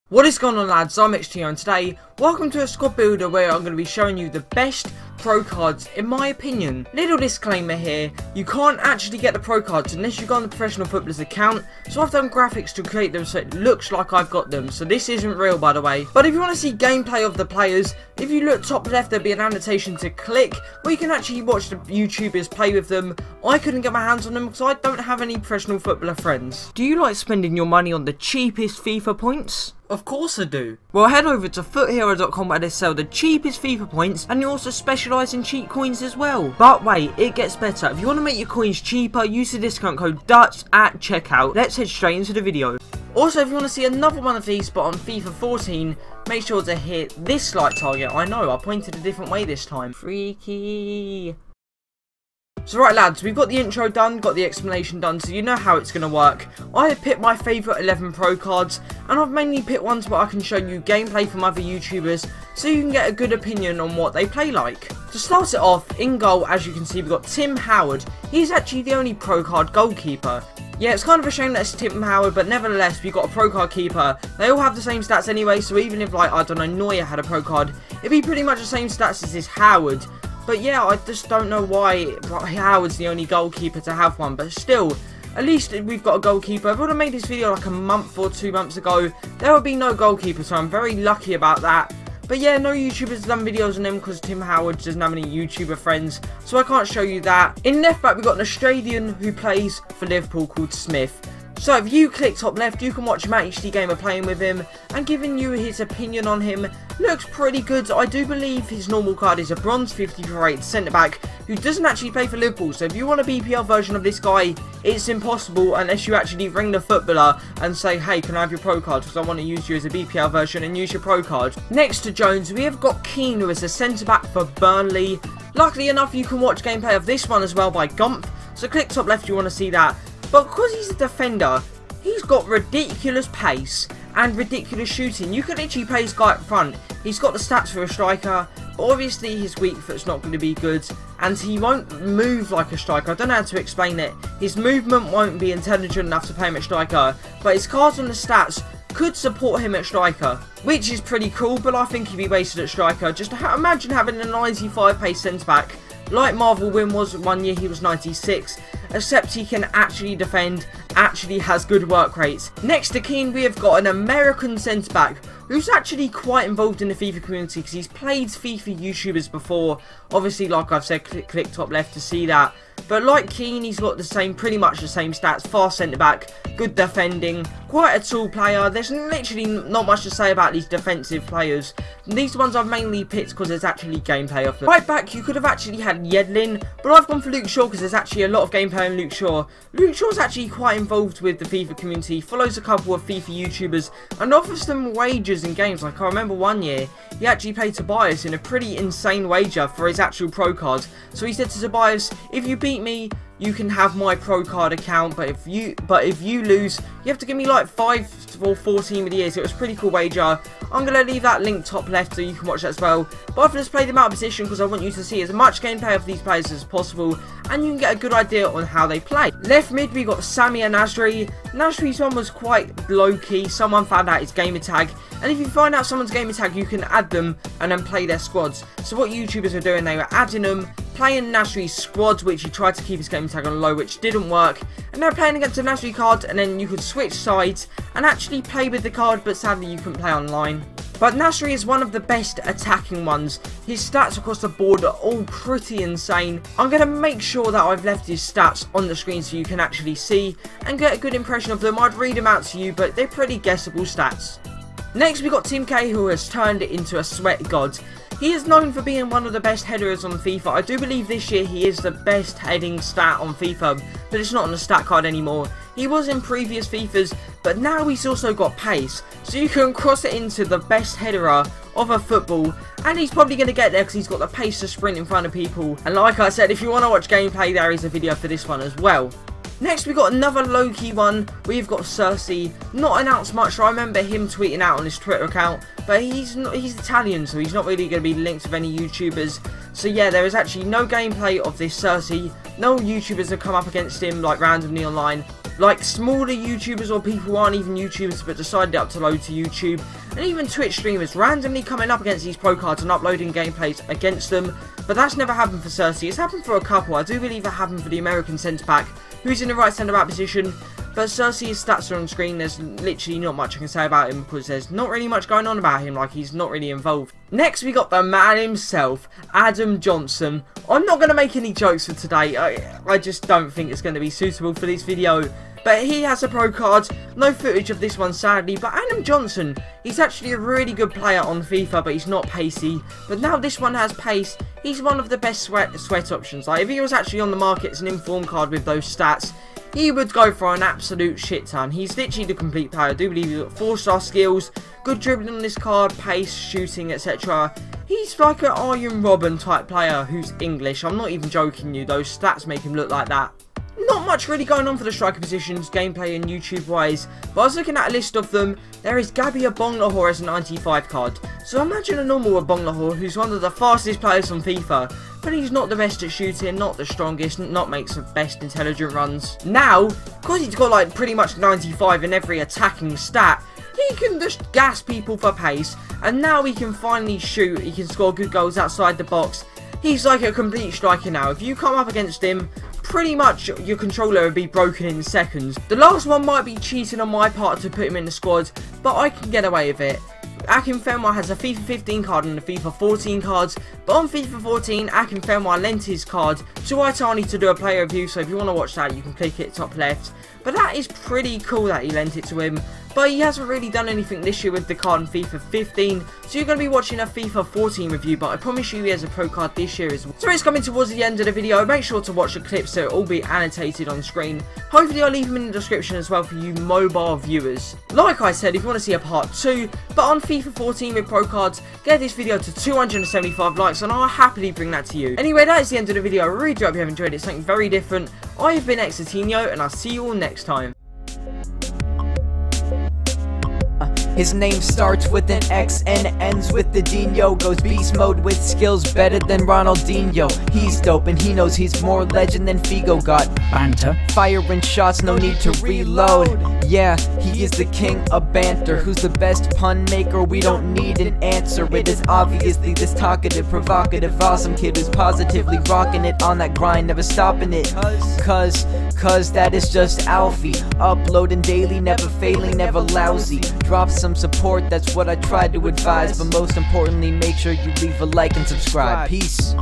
What is going on, lads? I'm xDuttinho, and today, welcome to a squad builder where I'm going to be showing you the best pro cards in my opinion. Little disclaimer here, you can't actually get the pro cards unless you go on the professional footballer's account, so I've done graphics to create them so it looks like I've got them, so this isn't real by the way. But if you want to see gameplay of the players, if you look top left there'll be an annotation to click where you can actually watch the YouTubers play with them. I couldn't get my hands on them because I don't have any professional footballer friends. Do you like spending your money on the cheapest FIFA points? Of course I do. Well, head over to foothero.com where they sell the cheapest FIFA points, and you also specialise in cheat coins as well. But wait, it gets better. If you want to make your coins cheaper, use the discount code DUTS at checkout. Let's head straight into the video. Also, if you want to see another one of these but on FIFA 14, make sure to hit this like target. I know, I pointed a different way this time. Freaky. So right lads, we've got the intro done, got the explanation done, so you know how it's going to work. I have picked my favourite 11 pro cards, and I've mainly picked ones where I can show you gameplay from other YouTubers, so you can get a good opinion on what they play like. To start it off, in goal, as you can see, we've got Tim Howard. He's actually the only pro card goalkeeper. Yeah, it's kind of a shame that it's Tim Howard, but nevertheless, we've got a pro card keeper. They all have the same stats anyway, so even if, like, I don't know, Neuer had a pro card, it'd be pretty much the same stats as this Howard. But yeah, I just don't know why Howard's the only goalkeeper to have one. But still, at least we've got a goalkeeper. If I would have made this video like a month or 2 months ago, there would be no goalkeeper. So I'm very lucky about that. But yeah, no YouTubers have done videos on him because Tim Howard doesn't have any YouTuber friends. So I can't show you that. In left back, we've got an Australian who plays for Liverpool called Smith. So if you click top left, you can watch Matt HD Gamer playing with him and giving you his opinion on him. Looks pretty good. I do believe his normal card is a bronze 54 rated centre back who doesn't actually play for Liverpool. So if you want a BPL version of this guy, it's impossible unless you actually ring the footballer and say, hey, can I have your pro card because I want to use you as a BPL version and use your pro card. Next to Jones, we have got Cain, who is a centre back for Burnley. Luckily enough, you can watch gameplay of this one as well by Gump. So click top left if you want to see that. But because he's a defender, he's got ridiculous pace and ridiculous shooting. You could literally play this guy up front. He's got the stats for a striker, but obviously his weak foot's not going to be good, and he won't move like a striker. I don't know how to explain it. His movement won't be intelligent enough to play him at striker, but his cards on the stats could support him at striker, which is pretty cool, but I think he'd be wasted at striker. Just imagine having a 95 pace centre back like Marvel Win was. 1 year he was 96, except he can actually defend, actually has good work rates. Next to Cain, we have got an American centre back who's actually quite involved in the FIFA community because he's played FIFA YouTubers before. Obviously, like I've said, click top left to see that. But like Cain, he's got the same, pretty much the same stats. Fast centre back, good defending, quite a tall player. There's literally not much to say about these defensive players. These ones I've mainly picked because there's actually gameplay of them. Right back, you could have actually had Yedlin, but I've gone for Luke Shaw because there's actually a lot of gameplay on Luke Shaw. Luke Shaw's actually quite involved with the FIFA community, follows a couple of FIFA YouTubers, and offers them wagers in games. Like I remember 1 year, he actually played Tobias in a pretty insane wager for his actual pro card. So he said to Tobias, if you beat me, you can have my pro card account, but if you lose, you have to give me like 5 or 14 of the years. It was a pretty cool wager. I'm going to leave that link top left so you can watch that as well. But I've just played them out of position because I want you to see as much gameplay of these players as possible, and you can get a good idea on how they play. Left mid, we got Sammy and Nasri. Nasri's one was quite low-key. Someone found out his gamer tag, and if you find out someone's gamer tag, you can add them and then play their squads. So what YouTubers were doing, they were adding them, playing Nasri's squads, which he tried to keep his gamer tag on low, which didn't work, and they're playing against a Nasri card, and then you could switch sides and actually play with the card, but sadly you couldn't play online. But Nasri is one of the best attacking ones. His stats across the board are all pretty insane. I'm going to make sure that I've left his stats on the screen so you can actually see and get a good impression of them. I'd read them out to you, but they're pretty guessable stats. Next, we got Tim K, who has turned it into a sweat god. He is known for being one of the best headers on FIFA. I do believe this year he is the best heading stat on FIFA, but it's not on the stat card anymore. He was in previous FIFAs, but now he's also got pace, so you can cross it into the best headerer of a football, and he's probably going to get there because he's got the pace to sprint in front of people. And like I said, if you want to watch gameplay, there is a video for this one as well. Next, we got another low-key one. We've got Cersei. Not announced much. I remember him tweeting out on his Twitter account, but he's Italian, so he's not really going to be linked with any YouTubers. So yeah, there is actually no gameplay of this Cersei. No YouTubers have come up against him like randomly online. Like smaller YouTubers or people who aren't even YouTubers but decided to upload to YouTube, and even Twitch streamers randomly coming up against these pro cards and uploading gameplays against them. But that's never happened for Cersei. It's happened for a couple. I do believe it happened for the American centre back, who's in the right centre back position. But Cersei's stats are on screen. There's literally not much I can say about him because there's not really much going on about him. Like, he's not really involved. Next, we got the man himself, Adam Johnson. I'm not going to make any jokes for today. I just don't think it's going to be suitable for this video. But he has a pro card. No footage of this one, sadly. But Adam Johnson, he's actually a really good player on FIFA, but he's not pacey. But now this one has pace. He's one of the best sweat options. Like, if he was actually on the market as an inform card with those stats, he would go for an absolute shit ton. He's literally the complete player. I do believe he's got 4-star skills, good dribbling on this card, pace, shooting, etc. He's like an Arjen Robben type player who's English. I'm not even joking you. Those stats make him look like that. Not much really going on for the striker positions, gameplay and YouTube wise, but I was looking at a list of them. There is Gabby Abong-Lahore as a 95 card. So imagine a normal Abong-Lahore who's one of the fastest players on FIFA, but he's not the best at shooting, not the strongest, not makes the best intelligent runs. Now, because he's got like pretty much 95 in every attacking stat, he can just gas people for pace, and now he can finally shoot, he can score good goals outside the box. He's like a complete striker now. If you come up against him, pretty much your controller would be broken in seconds. The last one might be cheating on my part to put him in the squad, but I can get away with it. Akinfenwa has a FIFA 15 card and a FIFA 14 cards, but on FIFA 14, Akinfenwa lent his card to Itani to do a player review, so if you want to watch that, you can click it top left. But that is pretty cool that he lent it to him. But he hasn't really done anything this year with the card in FIFA 15, so you're going to be watching a FIFA 14 review, but I promise you he has a pro card this year as well. So it's coming towards the end of the video. Make sure to watch the clips so it'll all be annotated on screen. Hopefully I'll leave them in the description as well for you mobile viewers. Like I said, if you want to see a part 2, but on FIFA 14 with pro cards, get this video to 275 likes and I'll happily bring that to you. Anyway, that is the end of the video. I really do hope you have enjoyed it. Something very different. I have been xDuttinho and I'll see you all next time. His name starts with an X and ends with the Dino. Goes beast mode with skills better than Ronaldinho. He's dope and he knows he's more legend than Figo. Got banter, firing shots, no need to reload. Yeah, he is the king of banter. Who's the best pun maker? We don't need an answer. It is obviously this talkative, provocative, awesome kid who's positively rocking it on that grind, never stopping it. Cause that is just Alfie. Uploading daily, never failing, never lousy. Drop some support, that's what I try to advise. But most importantly, make sure you leave a like and subscribe. Peace.